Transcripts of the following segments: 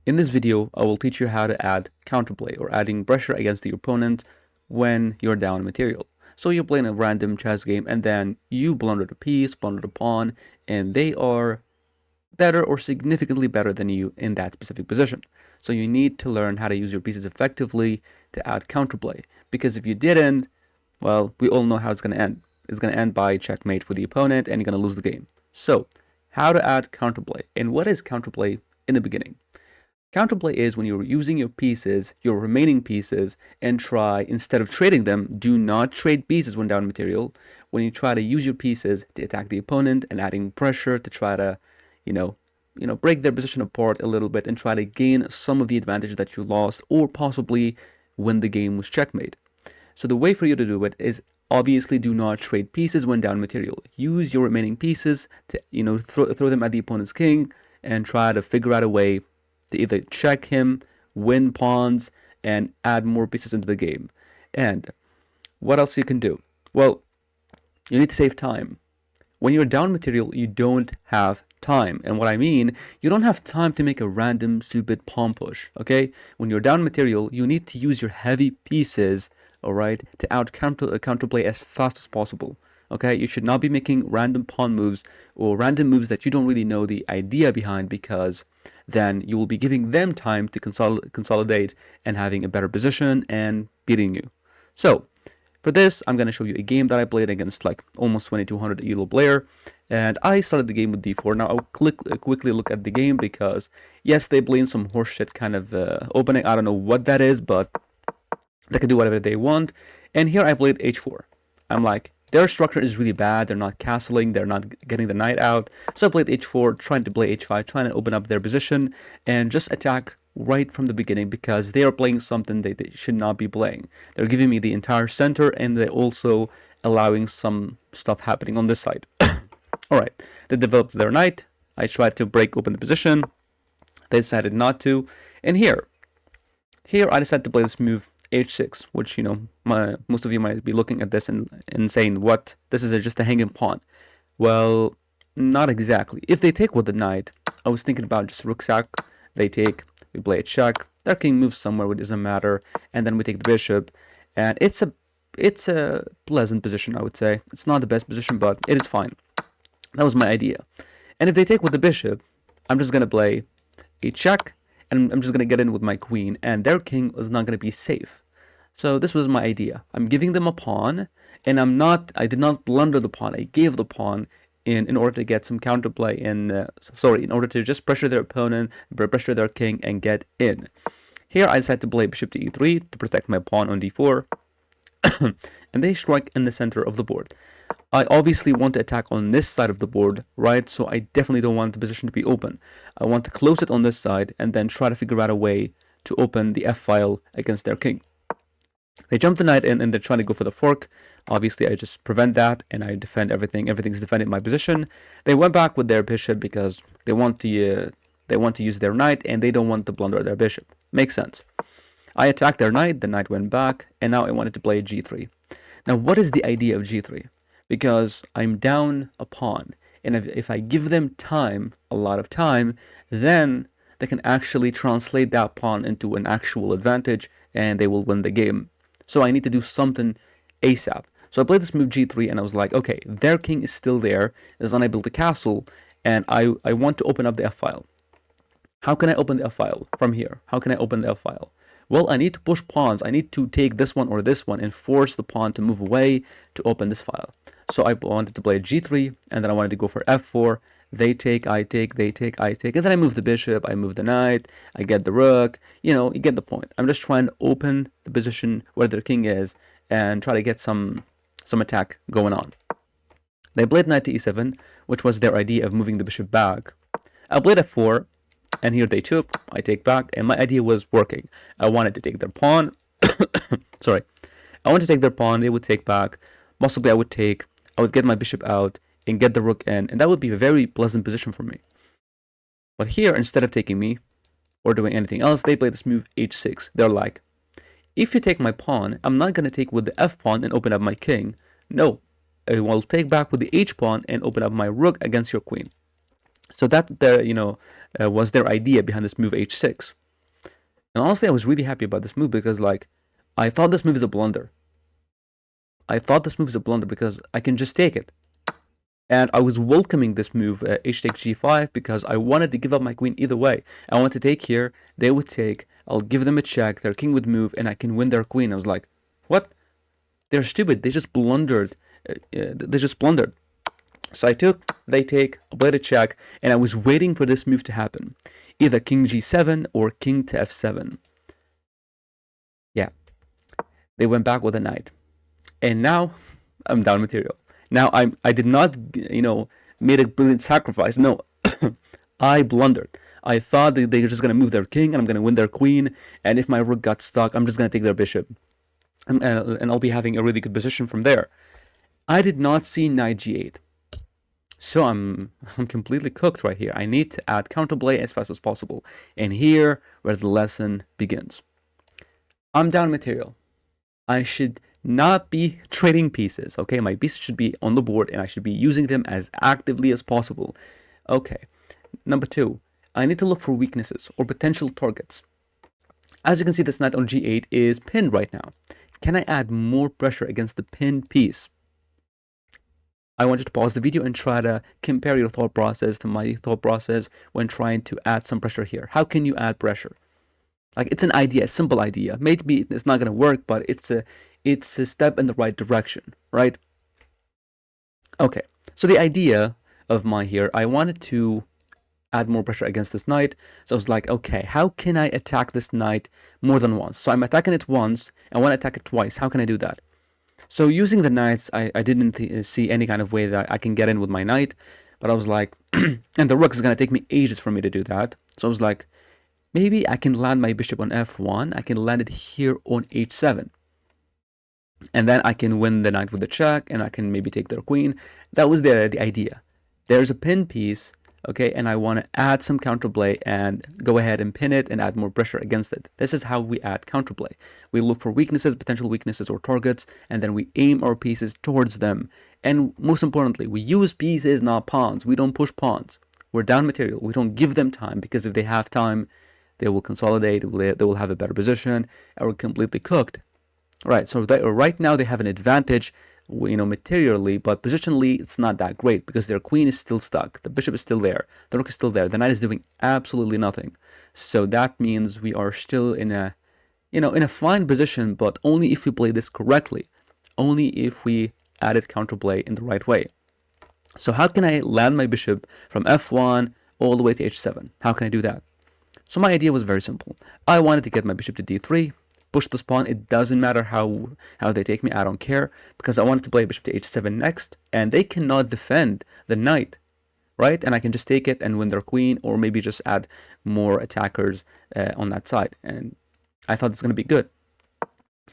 In this video, I will teach you how to add counterplay or adding pressure against your opponent when you're down material. So you're playing a random chess game and then you blundered a piece, blundered a pawn, and they are better or significantly better than you in that specific position. So you need to learn how to use your pieces effectively to add counterplay. Because if you didn't, well, we all know how it's going to end. It's going to end by checkmate for the opponent and you're going to lose the game. So, how to add counterplay and what is counterplay in the beginning? Counterplay is when you're using your pieces, your remaining pieces, and try, instead of trading them, do not trade pieces when down material. When you try to use your pieces to attack the opponent and adding pressure to try to, you know, break their position apart a little bit and try to gain some of the advantage that you lost or possibly win the game with checkmate. So the way for you to do it is obviously do not trade pieces when down material. Use your remaining pieces to, throw them at the opponent's king and try to figure out a way to either check him, win pawns, and add more pieces into the game. And what else you can do? Well, you need to save time. When you're down material, you don't have time. And what I mean, you don't have time to make a random stupid pawn push, okay? When you're down material, you need to use your heavy pieces, all right, to counterplay as fast as possible. Okay, you should not be making random pawn moves or random moves that you don't really know the idea behind, because then you will be giving them time to consolidate and having a better position and beating you. So for this, I'm going to show you a game that I played against like almost 2200 elo player, and I started the game with d4. Now I'll quickly look at the game because yes, they play in some horseshit kind of opening. I don't know what that is, but they can do whatever they want. And here I played h4. I'm like, their structure is really bad. They're not castling. They're not getting the knight out. So I played h4, trying to play h5, trying to open up their position and just attack right from the beginning because they are playing something they should not be playing. They're giving me the entire center and they're also allowing some stuff happening on this side. All right, they developed their knight. I tried to break open the position. They decided not to. And here I decided to play this move h6, which, most of you might be looking at this and saying, what, this is just a hanging pawn. Well, not exactly. If they take with the knight, I was thinking about just rook sack. They take, we play a check, their king moves somewhere, it doesn't matter, and then we take the bishop, and it's a pleasant position, I would say. It's not the best position, but it is fine. That was my idea. And if they take with the bishop, I'm just gonna play a check, and I'm just gonna get in with my queen, and their king is not gonna be safe. So this was my idea. I'm giving them a pawn, and I did not blunder the pawn. I gave the pawn in order to get some counterplay in order to just pressure their opponent, pressure their king, and get in. Here I decided to play bishop to e3 to protect my pawn on d4, and they strike in the center of the board. I obviously want to attack on this side of the board, right? So I definitely don't want the position to be open. I want to close it on this side and then try to figure out a way to open the f-file against their king. They jump the knight in and they're trying to go for the fork. Obviously, I just prevent that and I defend everything. Everything's defended my position. They went back with their bishop because they want to use their knight and they don't want to blunder their bishop. Makes sense. I attacked their knight. The knight went back, and now I wanted to play g3. Now, what is the idea of g3? Because I'm down a pawn, and if I give them time, a lot of time, then they can actually translate that pawn into an actual advantage and they will win the game. So I need to do something ASAP. So I played this move g3 and I was like, okay, their king is still there, is unable to castle, and I want to open up the f-file. How can I open the f-file from here? How can I open the f-file? Well, I need to push pawns. I need to take this one or this one and force the pawn to move away to open this file. So I wanted to play g3, and then I wanted to go for f4. They take, I take, they take, I take, and then I move the bishop, I move the knight, I get the rook. You get the point. I'm just trying to open the position where their king is and try to get some attack going on. They played knight to e7, which was their idea of moving the bishop back. I played f4, and here they took, I take back, and my idea was working. I wanted to take their pawn. Sorry. I wanted to take their pawn, they would take back. Possibly I would get my bishop out and get the rook in, and that would be a very pleasant position for me. But here, instead of taking me or doing anything else, they play this move h6. They're like, if you take my pawn, I'm not going to take with the f pawn and open up my king. No, I will take back with the h pawn and open up my rook against your queen. So that was their idea behind this move h6. And honestly, I was really happy about this move because like I thought this move is a blunder. I thought this move is a blunder because I can just take it. And I was welcoming this move, h takes g5, because I wanted to give up my queen either way. I want to take here, they would take, I'll give them a check, their king would move, and I can win their queen. I was like, what? They're stupid. They just blundered. So I took, they take, I played a check, and I was waiting for this move to happen. Either king g7 or king to f7. Yeah. They went back with a knight. And now I'm down material. Now I did not, made a brilliant sacrifice. No, I blundered. I thought that they were just going to move their king and I'm going to win their queen. And if my rook got stuck, I'm just going to take their bishop. And I'll be having a really good position from there. I did not see knight g8. So I'm completely cooked right here. I need to add counterplay as fast as possible. And here where the lesson begins. I'm down material. I should not be trading pieces, okay? My pieces should be on the board and I should be using them as actively as possible. Okay, number 2, I need to look for weaknesses or potential targets. As you can see, this knight on g8 is pinned right now. Can I add more pressure against the pinned piece? I want you to pause the video and try to compare your thought process to my thought process when trying to add some pressure here. How can you add pressure? Like, it's an idea, a simple idea. Maybe it's not going to work, but it's a step in the right direction, right? Okay, so the idea of mine here, I wanted to add more pressure against this knight. So I was like, okay, how can I attack this knight more than once? So I'm attacking it once, I want to attack it twice. How can I do that? So using the knights, I didn't see any kind of way that I can get in with my knight, but I was like, and the rook is going to take me ages for me to do that. So I was like, maybe I can land my bishop on f1. I can land it here on h7. And then I can win the knight with the check, and I can maybe take their queen. That was the idea. There's a pin piece, okay, and I want to add some counterplay and go ahead and pin it and add more pressure against it. This is how we add counterplay. We look for weaknesses, potential weaknesses or targets, and then we aim our pieces towards them. And most importantly, we use pieces, not pawns. We don't push pawns. We're down material. We don't give them time, because if they have time, they will consolidate, they will have a better position, and we're completely cooked. Right, so right now they have an advantage, materially, but positionally it's not that great because their queen is still stuck, the bishop is still there, the rook is still there, the knight is doing absolutely nothing. So that means we are still in a, in a fine position, but only if we play this correctly, only if we added counterplay in the right way. So how can I land my bishop from f1 all the way to h7? How can I do that? So my idea was very simple. I wanted to get my bishop to d3, push this pawn. It doesn't matter how they take me, I don't care, because I wanted to play bishop to h7 next, and they cannot defend the knight, right? And I can just take it and win their queen, or maybe just add more attackers on that side. And I thought it's going to be good.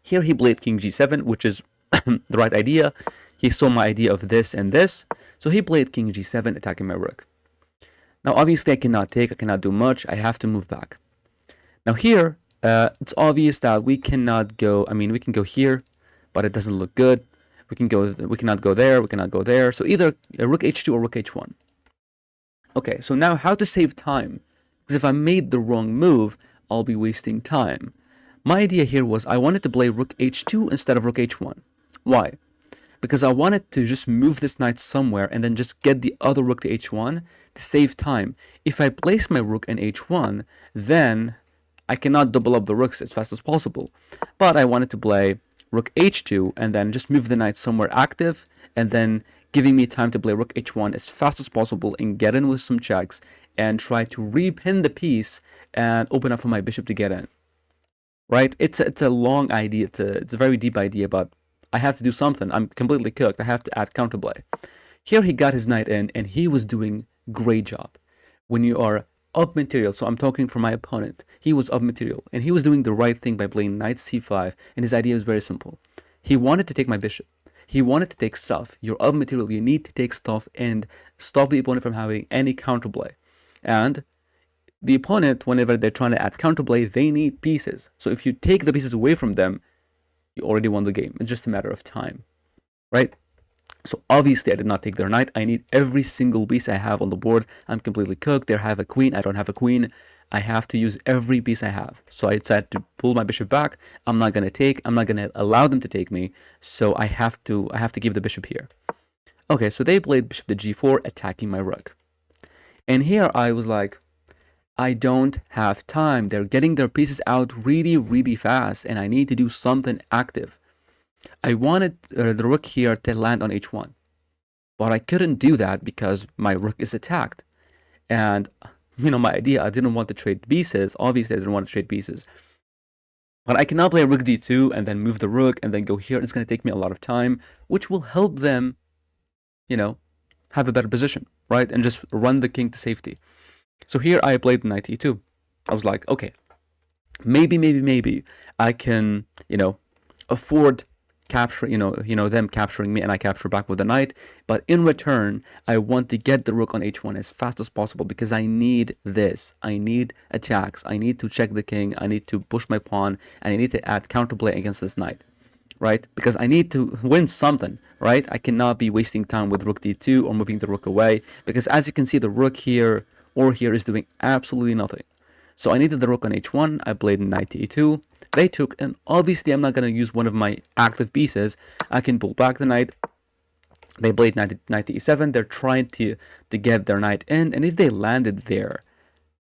Here he played king g7, which is the right idea. He saw my idea of this and this, so he played king g7, attacking my rook. Now obviously I cannot take, I cannot do much, I have to move back. Now here, it's obvious that we cannot go, we can go here, but it doesn't look good. We cannot go there, we cannot go there. So either rook h2 or rook h1. Okay, so now how to save time? Because if I made the wrong move, I'll be wasting time. My idea here was I wanted to play rook h2 instead of rook h1. Why? Because I wanted to just move this knight somewhere and then just get the other rook to h1 to save time. If I place my rook in h1, then I cannot double up the rooks as fast as possible. But I wanted to play rook h2 and then just move the knight somewhere active, and then giving me time to play rook h1 as fast as possible and get in with some checks and try to repin the piece and open up for my bishop to get in. Right? It's a long idea. It's a very deep idea, but I have to do something. I'm completely cooked. I have to add counterplay. Here he got his knight in, and he was doing great job. When you are up material, so I'm talking for my opponent, he was up material, and he was doing the right thing by playing knight c5, and his idea was very simple. He wanted to take my bishop. He wanted to take stuff. You're up material, you need to take stuff and stop the opponent from having any counterplay. And the opponent, whenever they're trying to add counterplay, they need pieces. So if you take the pieces away from them, you already won the game. It's just a matter of time, right? So obviously I did not take their knight. I need every single piece I have on the board. I'm completely cooked. They have a queen. I don't have a queen. I have to use every piece I have. So I decided to pull my bishop back. I'm not gonna take. I'm not gonna allow them to take me. So I have to keep the bishop here. Okay, so they played bishop to g4, attacking my rook. And here I was like, I don't have time. They're getting their pieces out really, really fast, and I need to do something active. I wanted the rook here to land on h1, but I couldn't do that because my rook is attacked. And, my idea, I didn't want to trade pieces. Obviously, I didn't want to trade pieces. But I cannot play rook d2 and then move the rook and then go here. It's going to take me a lot of time, which will help them, have a better position, right? And just run the king to safety. So here I played knight e2. I was like, okay, maybe I can, afford capture, them capturing me and I capture back with the knight. But in return, I want to get the rook on h1 as fast as possible because I need this. I need attacks. I need to check the king. I need to push my pawn and I need to add counterplay against this knight, right? Because I need to win something, right? I cannot be wasting time with rook d2 or moving the rook away because as you can see, the rook here or here is doing absolutely nothing. So I needed the rook on h1. I played knight to e2. They took, and obviously I'm not going to use one of my active pieces. I can pull back the knight. They played knight to e7. They're trying to get their knight in, and if they landed there,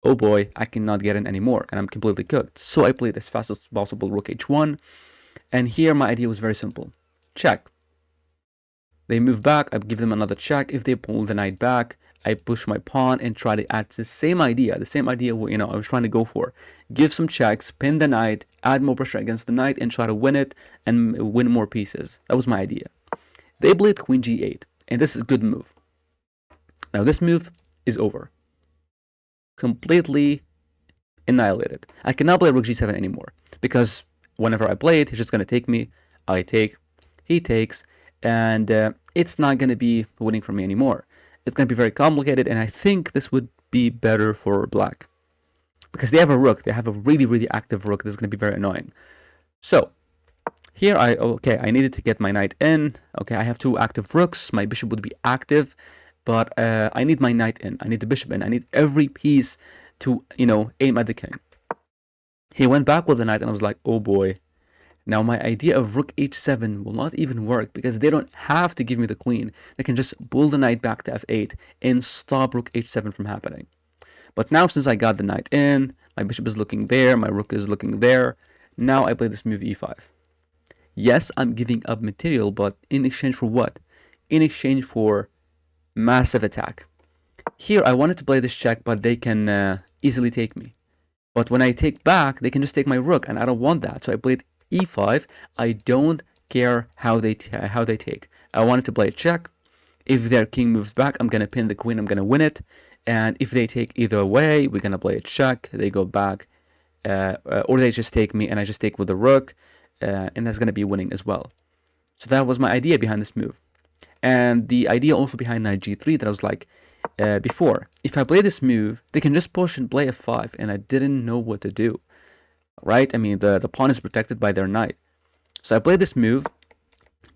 oh boy, I cannot get in anymore, and I'm completely cooked. So I played as fast as possible rook h1, and here my idea was very simple. Check. They move back, I give them another check. If they pull the knight back, I push my pawn and try to add the same idea I was trying to go for. Give some checks, pin the knight, add more pressure against the knight, and try to win it and win more pieces. That was my idea. They played queen g8, and this is a good move. Now this move is over. Completely annihilated. I cannot play rook g7 anymore, because whenever I play it, he's just going to take me. I take, he takes, and it's not going to be winning for me anymore. It's going to be very complicated, and I think this would be better for black. Because they have a rook. They have a really, really active rook. This is going to be very annoying. So, here I needed to get my knight in. Okay, I have two active rooks. My bishop would be active, but I need my knight in. I need the bishop in. I need every piece to, aim at the king. He went back with the knight, and I was like, oh boy. Now, my idea of rook h7 will not even work because they don't have to give me the queen. They can just pull the knight back to f8 and stop rook h7 from happening. But now, since I got the knight in, my bishop is looking there, my rook is looking there, now I play this move e5. Yes, I'm giving up material, but in exchange for what? In exchange for massive attack. Here, I wanted to play this check, but they can easily take me. But when I take back, they can just take my rook, and I don't want that. So I played e5. I don't care how they take. I wanted to play a check. If their king moves back, I'm going to pin the queen. I'm going to win it. And if they take either way, we're going to play a check. They go back. Or they just take me, and I just take with the rook. And that's going to be winning as well. So that was my idea behind this move. And the idea also behind knight g3 that I was like, before, if I play this move, they can just push and play f5, and I didn't know what to do, right? I mean, the pawn is protected by their knight. So I played this move,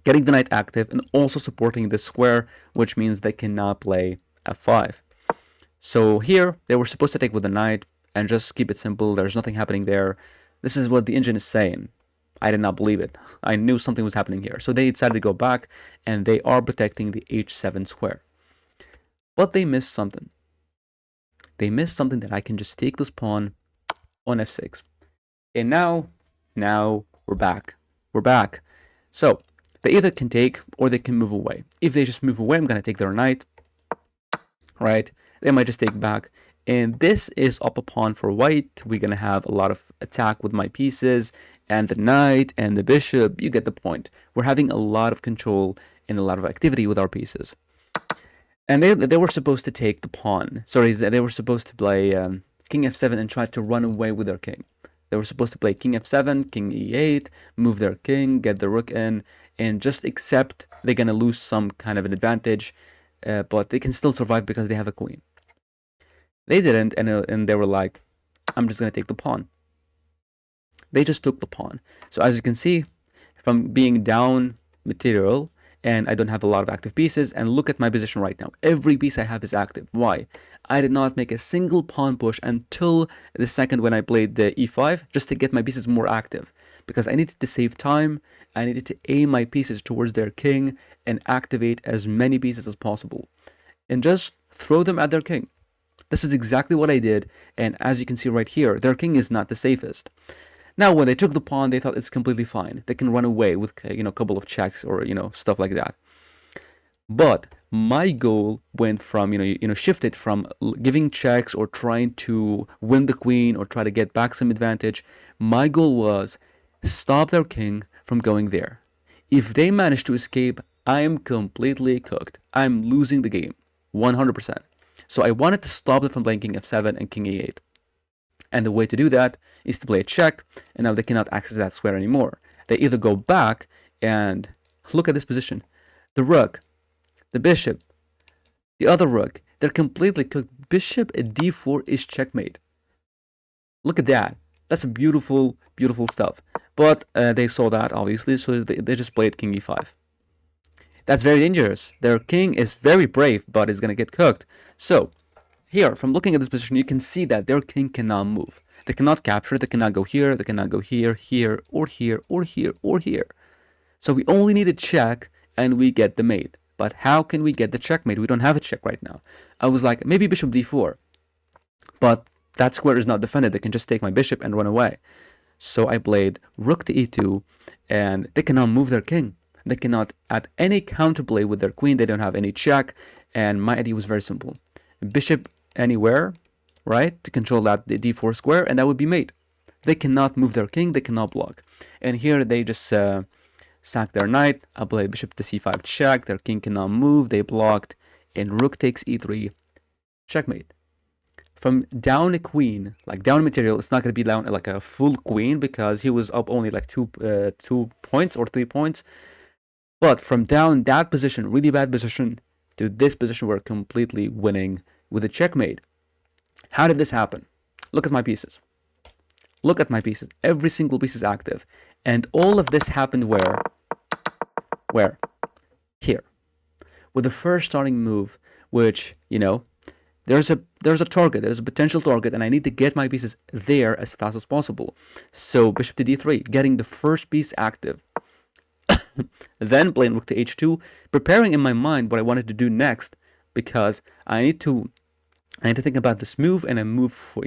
getting the knight active, and also supporting this square, which means they cannot play f5. So here, they were supposed to take with the knight, and just keep it simple. There's nothing happening there. This is what the engine is saying. I did not believe it. I knew something was happening here. So they decided to go back, and they are protecting the h7 square. But they missed something. They missed something that I can just take this pawn on f6. And now we're back. We're back. So they either can take or they can move away. If they just move away, I'm going to take their knight. Right? They might just take back. And this is up a pawn for white. We're going to have a lot of attack with my pieces and the knight and the bishop. You get the point. We're having a lot of control and a lot of activity with our pieces. And they were supposed to take the pawn. Sorry, they were supposed to play king f7 and try to run away with their king. They were supposed to play king f7, king e8, move their king, get the rook in, and just accept they're going to lose some kind of an advantage, but they can still survive because they have a queen. They didn't, and they were like, I'm just going to take the pawn. They just took the pawn. So as you can see, from being down material and I don't have a lot of active pieces. And look at my position right now. Every piece I have is active. Why? I did not make a single pawn push until the second when I played the e5, just to get my pieces more active, because I needed to save time. I needed to aim my pieces towards their king and activate as many pieces as possible and just throw them at their king. This is exactly what I did, and as you can see right here, their king is not the safest. Now, when they took the pawn, they thought it's completely fine. They can run away with, a couple of checks or, stuff like that. But my goal went from, shifted from giving checks or trying to win the queen or try to get back some advantage. My goal was stop their king from going there. If they manage to escape, I am completely cooked. I'm losing the game, 100%. So I wanted to stop them from playing king f7 and king e8. And the way to do that is to play a check, and now they cannot access that square anymore. They either go back and look at this position. The rook, the bishop, the other rook, they're completely cooked. Bishop at d4 is checkmate. Look at that. That's beautiful, beautiful stuff. But they saw that, obviously, so they just played king e5. That's very dangerous. Their king is very brave, but is going to get cooked. So here, from looking at this position, you can see that their king cannot move. They cannot capture, they cannot go here, they cannot go here, here, or here, or here, or here. So we only need a check, and we get the mate. But how can we get the checkmate? We don't have a check right now. I was like, maybe bishop d4. But that square is not defended. They can just take my bishop and run away. So I played rook to e2, and they cannot move their king. They cannot add any counterplay with their queen. They don't have any check. And my idea was very simple. Bishop anywhere, right, to control that the d4 square, and that would be mate. They cannot move their king, they cannot block. And here they just sack their knight. I play bishop to c5 check, their king cannot move, they blocked, and rook takes e3, checkmate. From down a queen, like down material, it's not going to be down like a full queen because he was up only like 2 points or 3 points. But from down that position, really bad position, to this position, we're completely winning with a checkmate. How did this happen? Look at my pieces. Look at my pieces. Every single piece is active. And all of this happened where? Where? Here. With the first starting move, which, there's a target, there's a potential target, and I need to get my pieces there as fast as possible. So bishop to d3, getting the first piece active. Then playing rook to h2, preparing in my mind what I wanted to do next, because I need to think about this move and a move for,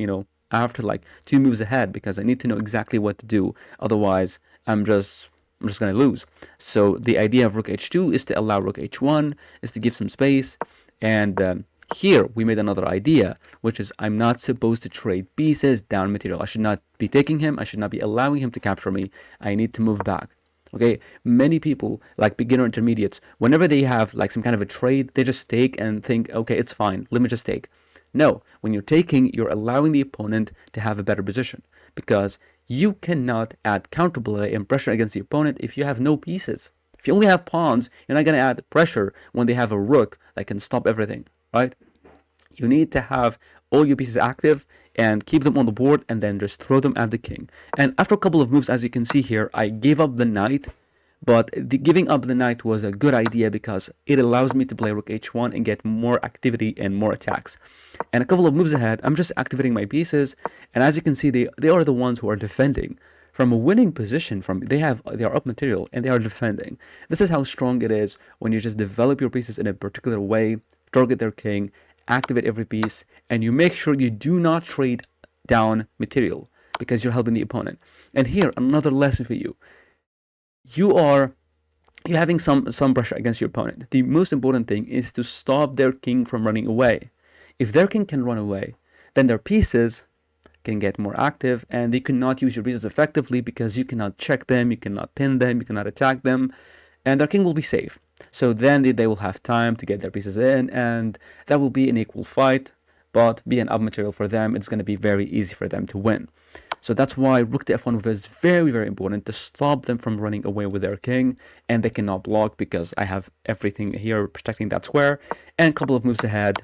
after like 2 moves ahead, because I need to know exactly what to do. Otherwise, I'm just going to lose. So the idea of rook h2 is to allow rook h1, is to give some space. And here we made another idea, which is I'm not supposed to trade pieces down material. I should not be taking him. I should not be allowing him to capture me. I need to move back. Okay, many people, like beginner intermediates, whenever they have like some kind of a trade, they just take and think, okay, it's fine, let me just take. No, when you're taking, you're allowing the opponent to have a better position, because you cannot add counterplay and pressure against the opponent if you have no pieces. If you only have pawns, you're not going to add pressure when they have a rook that can stop everything, right? You need to have all your pieces active and keep them on the board, and then just throw them at the king. And after a couple of moves, as you can see here, I gave up the knight, but the giving up the knight was a good idea because it allows me to play rook h1 and get more activity and more attacks. And a couple of moves ahead, I'm just activating my pieces, and as you can see, they are the ones who are defending from a winning position. They are up material and they are defending. This is how strong it is when you just develop your pieces in a particular way, target their king, activate every piece, and you make sure you do not trade down material because you're helping the opponent. And here, another lesson for you. You're having some pressure against your opponent. The most important thing is to stop their king from running away. If their king can run away, then their pieces can get more active, and they cannot use your pieces effectively because you cannot check them, you cannot pin them, you cannot attack them, and their king will be safe. So then they will have time to get their pieces in, and that will be an equal fight. But being up material for them, it's going to be very easy for them to win. So that's why rook to f1 move is very, very important to stop them from running away with their king, and they cannot block because I have everything here protecting that square. And a couple of moves ahead,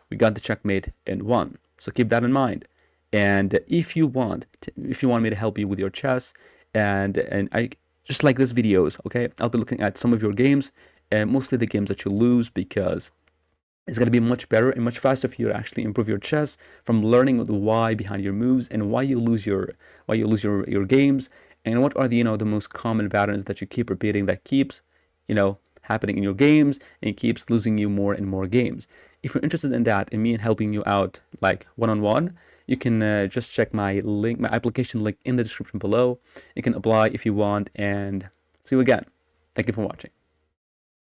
we got the checkmate in 1. So keep that in mind. And if you want me to help you with your chess, and I just like this videos, okay, I'll be looking at some of your games mostly the games that you lose, because it's going to be much better and much faster for you to actually improve your chess from learning the why behind your moves and why you lose your games, and what are the most common patterns that you keep repeating that keeps happening in your games and keeps losing you more and more games. If you're interested in that and me and helping you out like one-on-one, you can just check my link, my application link in the description below. You can apply if you want, and see you again. Thank you for watching.